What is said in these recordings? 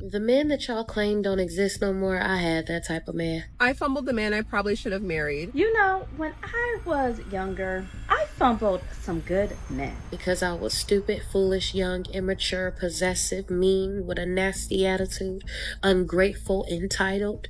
The men that y'all claim don't exist no more, I had that type of man. I fumbled the man I probably should have married. You know, when I was younger, I fumbled some good men. Because I was stupid, foolish, young, immature, possessive, mean, with a nasty attitude, ungrateful, entitled,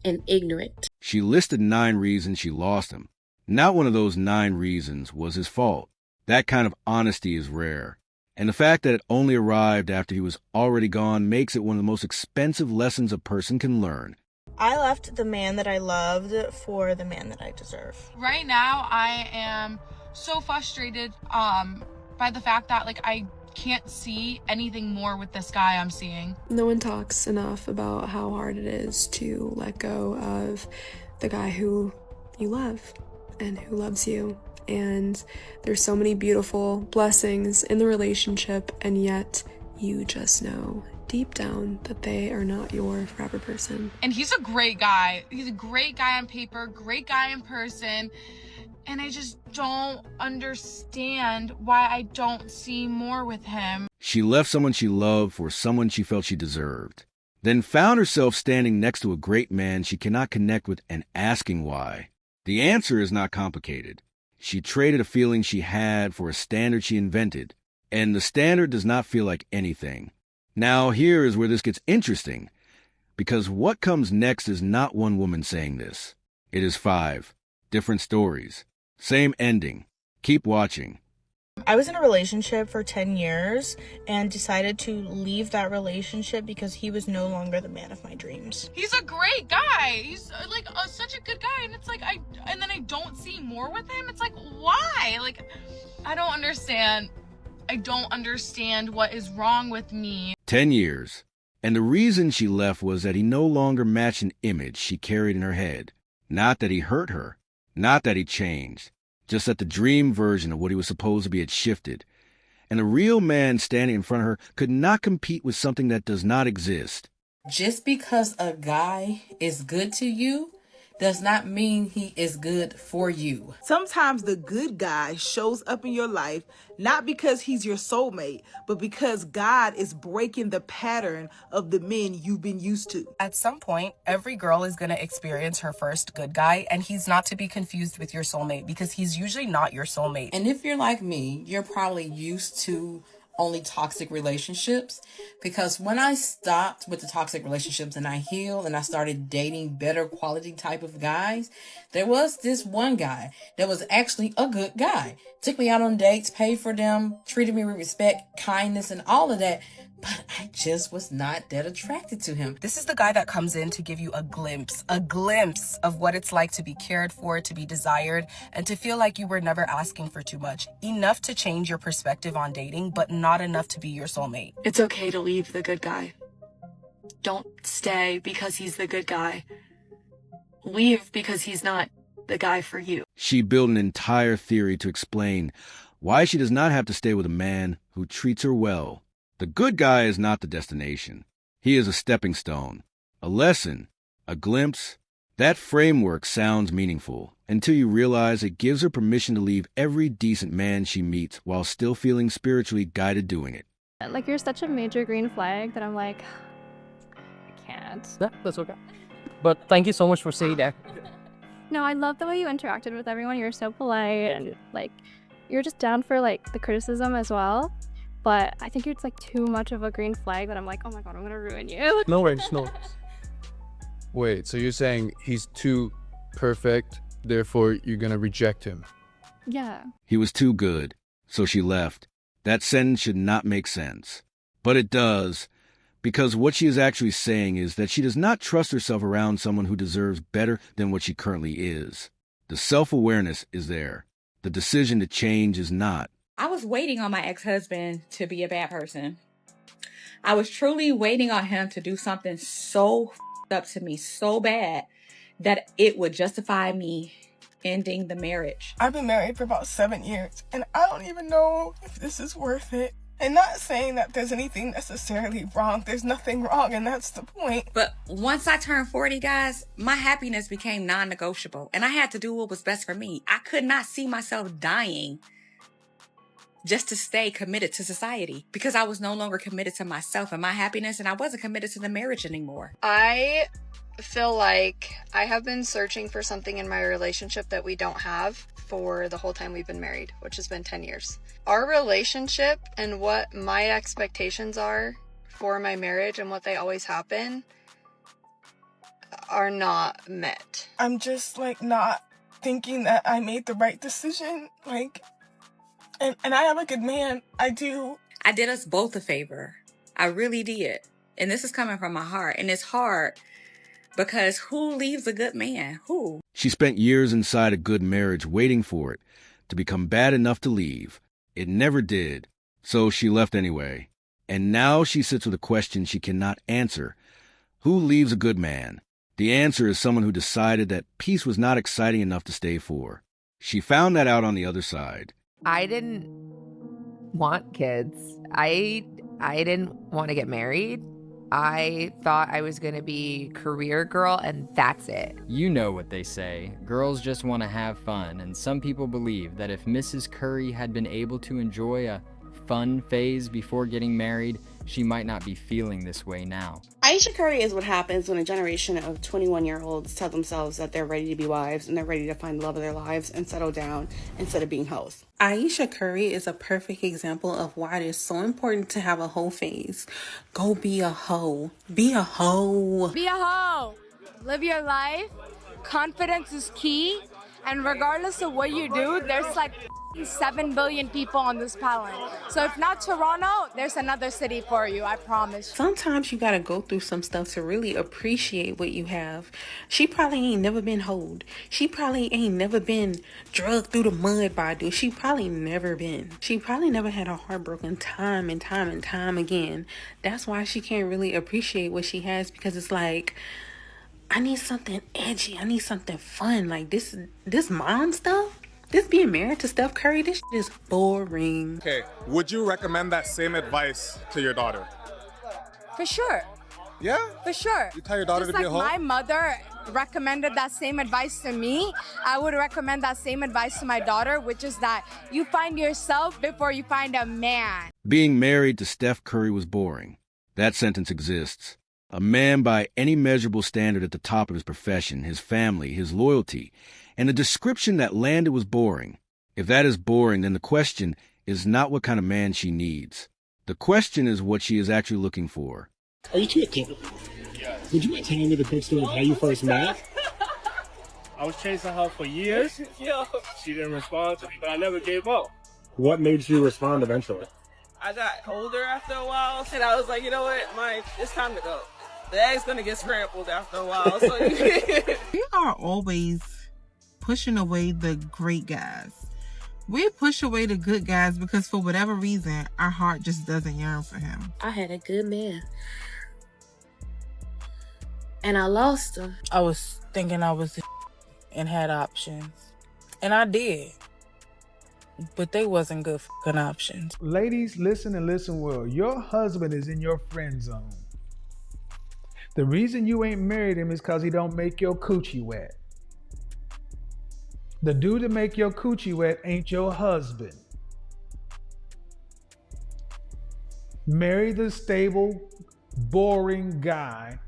and ignorant. She listed 9 reasons she lost him. Not one of those 9 reasons was his fault. That kind of honesty is rare. And the fact that it only arrived after he was already gone makes it one of the most expensive lessons a person can learn. I left the man that I loved for the man that I deserve. Right now, I am so frustrated by the fact that I can't see anything more with this guy I'm seeing. No one talks enough about how hard it is to let go of the guy who you love and who loves you. And there's so many beautiful blessings in the relationship, and yet you just know deep down that they are not your forever person. And he's a great guy. He's a great guy on paper, great guy in person. And I just don't understand why I don't see more with him. She left someone she loved for someone she felt she deserved, then found herself standing next to a great man she cannot connect with and asking why. The answer is not complicated. She traded a feeling she had for a standard she invented, and the standard does not feel like anything. Now here is where this gets interesting, because what comes next is not one woman saying this. It is 5 different stories. Same ending. Keep watching. I was in a relationship for 10 years and decided to leave that relationship because he was no longer the man of my dreams. He's a great guy. He's such a good guy, and it's and then I don't see more with him. It's why? I don't understand. I don't understand what is wrong with me. 10 years. And the reason she left was that he no longer matched an image she carried in her head. Not that he hurt her. Not that he changed. Just that the dream version of what he was supposed to be had shifted. And a real man standing in front of her could not compete with something that does not exist. Just because a guy is good to you does not mean he is good for you. Sometimes the good guy shows up in your life not because he's your soulmate, but because God is breaking the pattern of the men you've been used to. At some point, every girl is going to experience her first good guy, and he's not to be confused with your soulmate because he's usually not your soulmate. And if you're like me, you're probably used to only toxic relationships, because when I stopped with the toxic relationships and I healed and I started dating better quality type of guys, there was this one guy that was actually a good guy. Took me out on dates, paid for them, treated me with respect, kindness, and all of that. But I just was not that attracted to him. This is the guy that comes in to give you a glimpse of what it's like to be cared for, to be desired, and to feel like you were never asking for too much. Enough to change your perspective on dating, but not enough to be your soulmate. It's okay to leave the good guy. Don't stay because he's the good guy. Leave because he's not the guy for you. She built an entire theory to explain why she does not have to stay with a man who treats her well. The good guy is not the destination. He is a stepping stone, a lesson, a glimpse. That framework sounds meaningful until you realize it gives her permission to leave every decent man she meets while still feeling spiritually guided doing it. You're such a major green flag that I'm I can't. Yeah, that's okay. But thank you so much for saying that. No, I love the way you interacted with everyone. You're so polite and you're just down for the criticism as well. But I think it's too much of a green flag that I'm oh my God, I'm gonna ruin you. No worries, no worries. Wait, so you're saying he's too perfect, therefore you're gonna reject him? Yeah. He was too good, so she left. That sentence should not make sense. But it does, because what she is actually saying is that she does not trust herself around someone who deserves better than what she currently is. The self-awareness is there. The decision to change is not. I was waiting on my ex-husband to be a bad person. I was truly waiting on him to do something so up to me so bad that it would justify me ending the marriage. I've been married for about 7 years, and I don't even know if this is worth it. And not saying that there's anything necessarily wrong. There's nothing wrong, and that's the point. But once I turned 40, guys, my happiness became non-negotiable, and I had to do what was best for me. I could not see myself dying just to stay committed to society because I was no longer committed to myself and my happiness, and I wasn't committed to the marriage anymore. I feel like I have been searching for something in my relationship that we don't have for the whole time we've been married, which has been 10 years. Our relationship and what my expectations are for my marriage and what they always happen are not met. I'm just like not thinking that I made the right decision. Like, and I am a good man. I do. I did us both a favor. I really did. And this is coming from my heart. And it's hard because who leaves a good man? Who? She spent years inside a good marriage waiting for it to become bad enough to leave. It never did, so she left anyway. And now she sits with a question she cannot answer. Who leaves a good man? The answer is someone who decided that peace was not exciting enough to stay for. She found that out on the other side. I didn't want kids. I didn't want to get married. I thought I was going to be career girl and that's it. You know what they say. Girls just want to have fun, and some people believe that if Mrs. Curry had been able to enjoy a fun phase before getting married, she might not be feeling this way now. Aisha Curry is what happens when a generation of 21-year-olds tell themselves that they're ready to be wives and they're ready to find the love of their lives and settle down instead of being hoes. Aisha Curry is a perfect example of why it is so important to have a hoe phase. Go be a hoe. Be a hoe. Be a hoe. Live your life. Confidence is key. And regardless of what you do, there's like 7 billion people on this planet. So if not Toronto, there's another city for you, I promise. Sometimes you gotta go through some stuff to really appreciate what you have. She probably ain't never been hoed. She probably ain't never been drugged through the mud by a dude. She probably never been. She probably never had a heartbroken time and time and time again. That's why she can't really appreciate what she has, because it's like, I need something edgy. I need something fun. Like this mom stuff. This being married to Steph Curry, this shit is boring. Okay, would you recommend that same advice to your daughter? For sure. Yeah? For sure. You tell your daughter just to be a hoe? my mother recommended that same advice to me, I would recommend that same advice to my daughter, which is that you find yourself before you find a man. Being married to Steph Curry was boring. That sentence exists. A man by any measurable standard at the top of his profession, his family, his loyalty, and the description that landed was boring. If that is boring, then the question is not what kind of man she needs. The question is what she is actually looking for. Are you two a couple? Would you mind telling me the quick story of how you first met? I was chasing her for years. She didn't respond to me, but I never gave up. What made you respond eventually? I got older after a while, and I was like, you know what, it's time to go. The egg's gonna get scrambled after a while. So We are always pushing away the great guys. We push away the good guys because for whatever reason, our heart just doesn't yearn for him. I had a good man. And I lost him. I was thinking I was and had options. And I did. But they wasn't good fucking options. Ladies, listen and listen well. Your husband is in your friend zone. The reason you ain't married him is because he don't make your coochie wet. The dude that make your coochie wet ain't your husband. Marry the stable, boring guy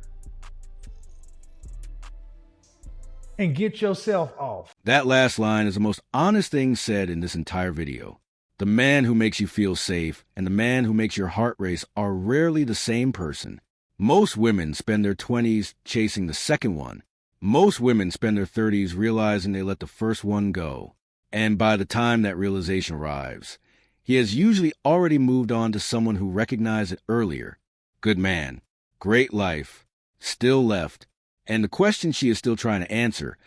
and get yourself off. That last line is the most honest thing said in this entire video. The man who makes you feel safe and the man who makes your heart race are rarely the same person. Most women spend their 20s chasing the second one. Most women spend their 30s realizing they let the first one go. And by the time that realization arrives, he has usually already moved on to someone who recognized it earlier. Good man, great life, still left. And the question she is still trying to answer,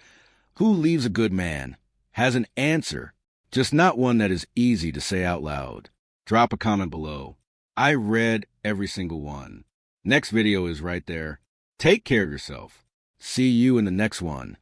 who leaves a good man, has an answer, just not one that is easy to say out loud. Drop a comment below. I read every single one. Next video is right there. Take care of yourself. See you in the next one.